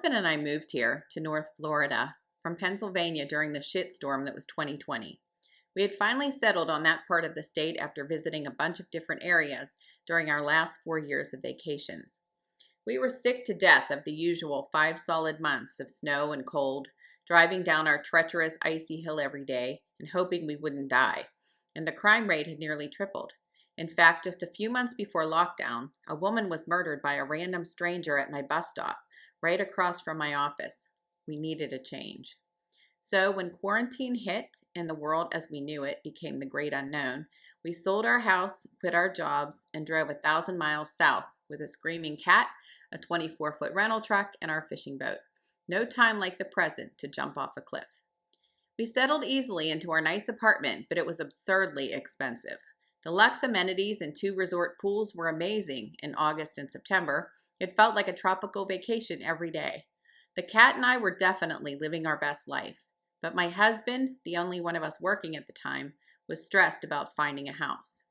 husband and I moved here to North Florida from Pennsylvania during the shitstorm that was 2020. We had finally settled on that part of the state after visiting a bunch of different areas during our last 4 years of vacations. We were sick to death of the usual 5 solid months of snow and cold, driving down our treacherous icy hill every day and hoping we wouldn't die. And the crime rate had nearly tripled. In fact, just a few months before lockdown, a woman was murdered by a random stranger at my bus stop, right across from my office. We needed a change. So when quarantine hit and the world as we knew it became the great unknown, we sold our house, quit our jobs, and drove 1,000 miles south with a screaming cat, a 24-foot rental truck, and our fishing boat. No time like the present to jump off a cliff. We settled easily into our nice apartment, but it was absurdly expensive. Deluxe amenities and 2 resort pools were amazing in August and September. It felt like a tropical vacation every day. The cat and I were definitely living our best life, but my husband, the only one of us working at the time, was stressed about finding a house.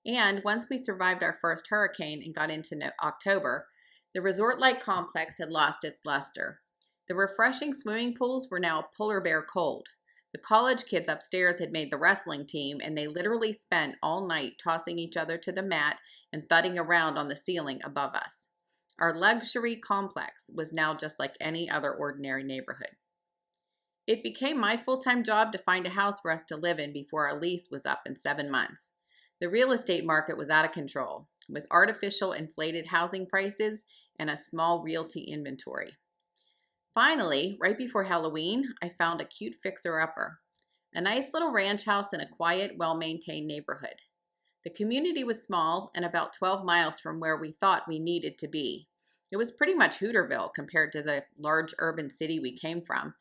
And once we survived our first hurricane and got into October, the resort-like complex had lost its luster. The refreshing swimming pools were now polar bear cold. The college kids upstairs had made the wrestling team, and they literally spent all night tossing each other to the mat and thudding around on the ceiling above us. Our luxury complex was now just like any other ordinary neighborhood. It became my full-time job to find a house for us to live in before our lease was up in 7 months. The real estate market was out of control, with artificial inflated housing prices and a small realty inventory. Finally, right before Halloween, I found a cute fixer-upper, a nice little ranch house in a quiet, well-maintained neighborhood. The community was small and about 12 miles from where we thought we needed to be. It was pretty much Hooterville compared to the large urban city we came from.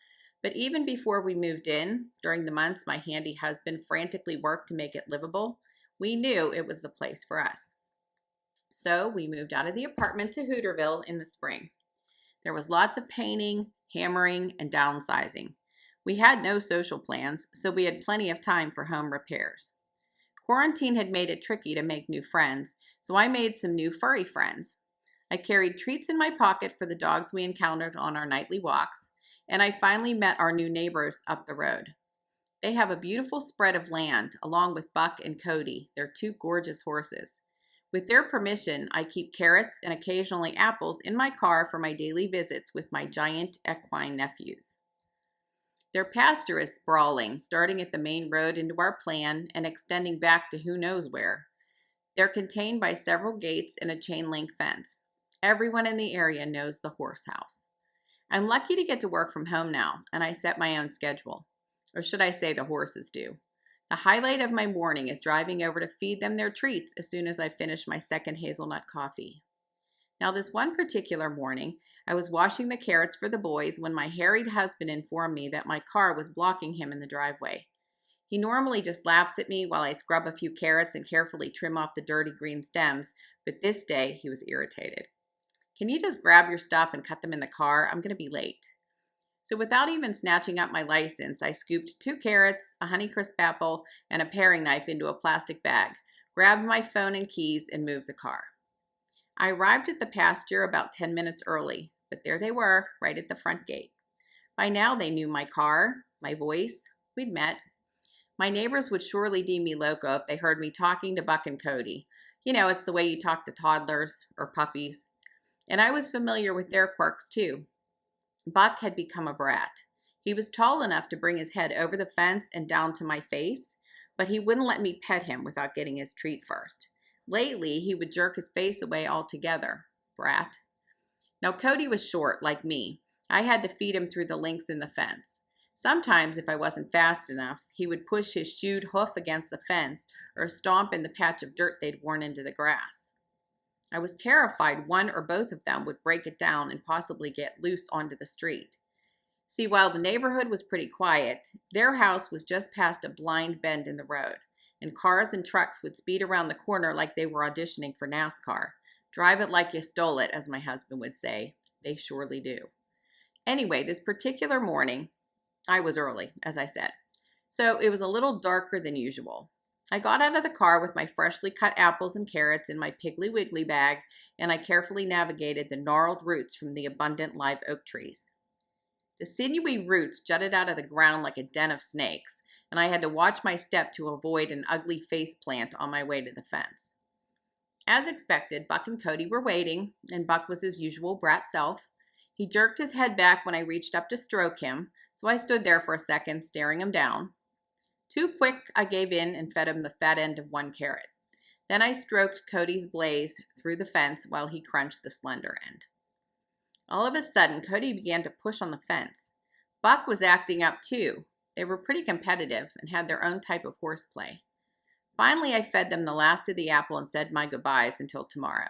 But even before we moved in, during the months my handy husband frantically worked to make it livable, we knew it was the place for us. So we moved out of the apartment to Hooterville in the spring. There was lots of painting, hammering, and downsizing. We had no social plans, so we had plenty of time for home repairs. Quarantine had made it tricky to make new friends, so I made some new furry friends. I carried treats in my pocket for the dogs we encountered on our nightly walks, and I finally met our new neighbors up the road. They have a beautiful spread of land, along with Buck and Cody, their 2 gorgeous horses. With their permission, I keep carrots and occasionally apples in my car for my daily visits with my giant equine nephews. Their pasture is sprawling, starting at the main road into our plan and extending back to who knows where. They're contained by several gates and a chain-link fence. Everyone in the area knows the horse house. I'm lucky to get to work from home now, and I set my own schedule. Or should I say the horses do. The highlight of my morning is driving over to feed them their treats as soon as I finish my second hazelnut coffee. Now, this one particular morning, I was washing the carrots for the boys when my harried husband informed me that my car was blocking him in the driveway. He normally just laughs at me while I scrub a few carrots and carefully trim off the dirty green stems, but this day he was irritated. "Can you just grab your stuff and cut them in the car? I'm going to be late." So without even snatching up my license, I scooped 2 carrots, a Honeycrisp apple, and a paring knife into a plastic bag, grabbed my phone and keys, and moved the car. I arrived at the pasture about 10 minutes early, but there they were, right at the front gate. By now they knew my car, my voice. We'd met. My neighbors would surely deem me loco if they heard me talking to Buck and Cody. You know, it's the way you talk to toddlers or puppies. And I was familiar with their quirks too. Buck had become a brat. He was tall enough to bring his head over the fence and down to my face, but he wouldn't let me pet him without getting his treat first. Lately, he would jerk his face away altogether. Brat. Now, Cody was short, like me. I had to feed him through the links in the fence. Sometimes, if I wasn't fast enough, he would push his shoed hoof against the fence or stomp in the patch of dirt they'd worn into the grass. I was terrified one or both of them would break it down and possibly get loose onto the street. See, while the neighborhood was pretty quiet, their house was just past a blind bend in the road, and cars and trucks would speed around the corner like they were auditioning for NASCAR. Drive it like you stole it, as my husband would say. They surely do. Anyway, this particular morning, I was early, as I said, so it was a little darker than usual. I got out of the car with my freshly cut apples and carrots in my Piggly Wiggly bag, and I carefully navigated the gnarled roots from the abundant live oak trees. The sinewy roots jutted out of the ground like a den of snakes, and I had to watch my step to avoid an ugly face plant on my way to the fence. As expected, Buck and Cody were waiting, and Buck was his usual brat self. He jerked his head back when I reached up to stroke him, so I stood there for a second, staring him down. Too quick, I gave in and fed him the fat end of one carrot. Then I stroked Cody's blaze through the fence while he crunched the slender end. All of a sudden, Cody began to push on the fence. Buck was acting up too. They were pretty competitive and had their own type of horseplay. Finally, I fed them the last of the apple and said my goodbyes until tomorrow.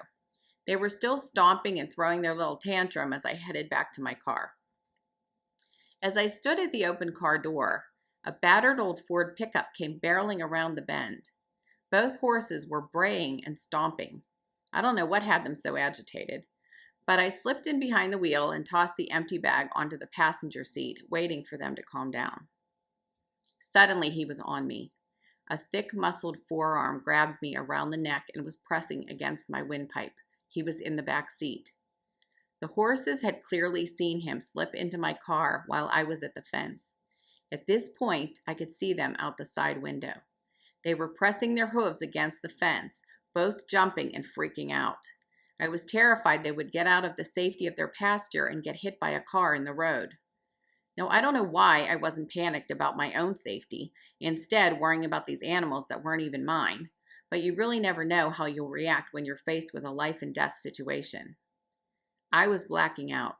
They were still stomping and throwing their little tantrum as I headed back to my car. As I stood at the open car door, a battered old Ford pickup came barreling around the bend. Both horses were braying and stomping. I don't know what had them so agitated, but I slipped in behind the wheel and tossed the empty bag onto the passenger seat, waiting for them to calm down. Suddenly, he was on me. A thick-muscled forearm grabbed me around the neck and was pressing against my windpipe. He was in the back seat. The horses had clearly seen him slip into my car while I was at the fence. At this point, I could see them out the side window. They were pressing their hooves against the fence, both jumping and freaking out. I was terrified they would get out of the safety of their pasture and get hit by a car in the road. Now, I don't know why I wasn't panicked about my own safety, instead worrying about these animals that weren't even mine. But you really never know how you'll react when you're faced with a life and death situation. I was blacking out.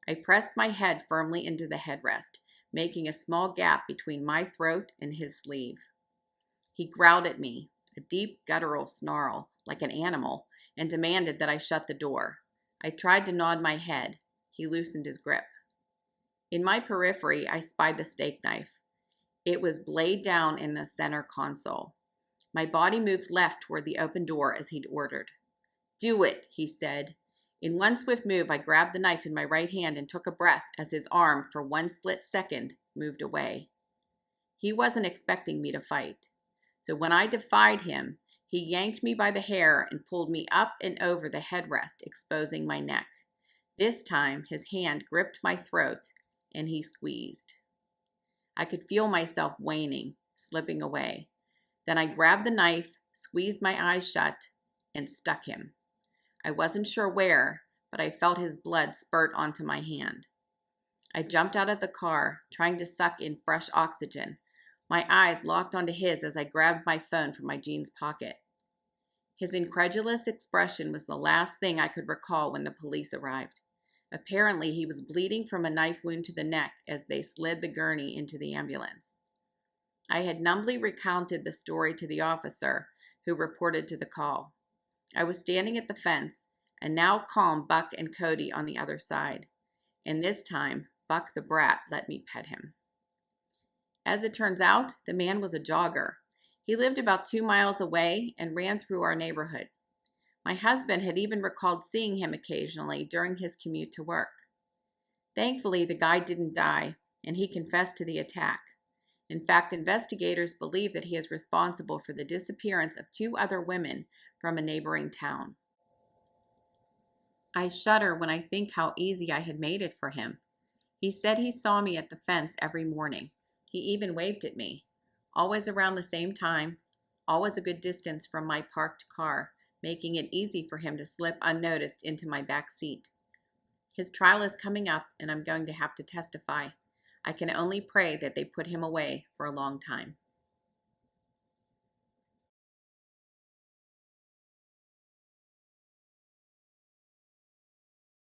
I pressed my head firmly into the headrest, making a small gap between my throat and his sleeve. He growled at me, a deep guttural snarl, like an animal, and demanded that I shut the door. I tried to nod my head. He loosened his grip. In my periphery, I spied the steak knife. It was blade down in the center console. My body moved left toward the open door as he'd ordered. "Do it," he said. In one swift move, I grabbed the knife in my right hand and took a breath as his arm, for one split second, moved away. He wasn't expecting me to fight. So when I defied him, he yanked me by the hair and pulled me up and over the headrest, exposing my neck. This time, his hand gripped my throat, and he squeezed. I could feel myself waning, slipping away. Then I grabbed the knife, squeezed my eyes shut, and stuck him. I wasn't sure where, but I felt his blood spurt onto my hand. I jumped out of the car, trying to suck in fresh oxygen. My eyes locked onto his as I grabbed my phone from my jeans pocket. His incredulous expression was the last thing I could recall when the police arrived. Apparently, he was bleeding from a knife wound to the neck as they slid the gurney into the ambulance. I had numbly recounted the story to the officer, who reported to the call. I was standing at the fence, and now calm Buck and Cody on the other side. And this time, Buck the brat let me pet him. As it turns out, the man was a jogger. He lived about 2 miles away and ran through our neighborhood. My husband had even recalled seeing him occasionally during his commute to work. Thankfully, the guy didn't die, and he confessed to the attack. In fact, investigators believe that he is responsible for the disappearance of 2 other women from a neighboring town. I shudder when I think how easy I had made it for him. He said he saw me at the fence every morning. He even waved at me, always around the same time, always a good distance from my parked car, making it easy for him to slip unnoticed into my back seat. His trial is coming up, and I'm going to have to testify. I can only pray that they put him away for a long time.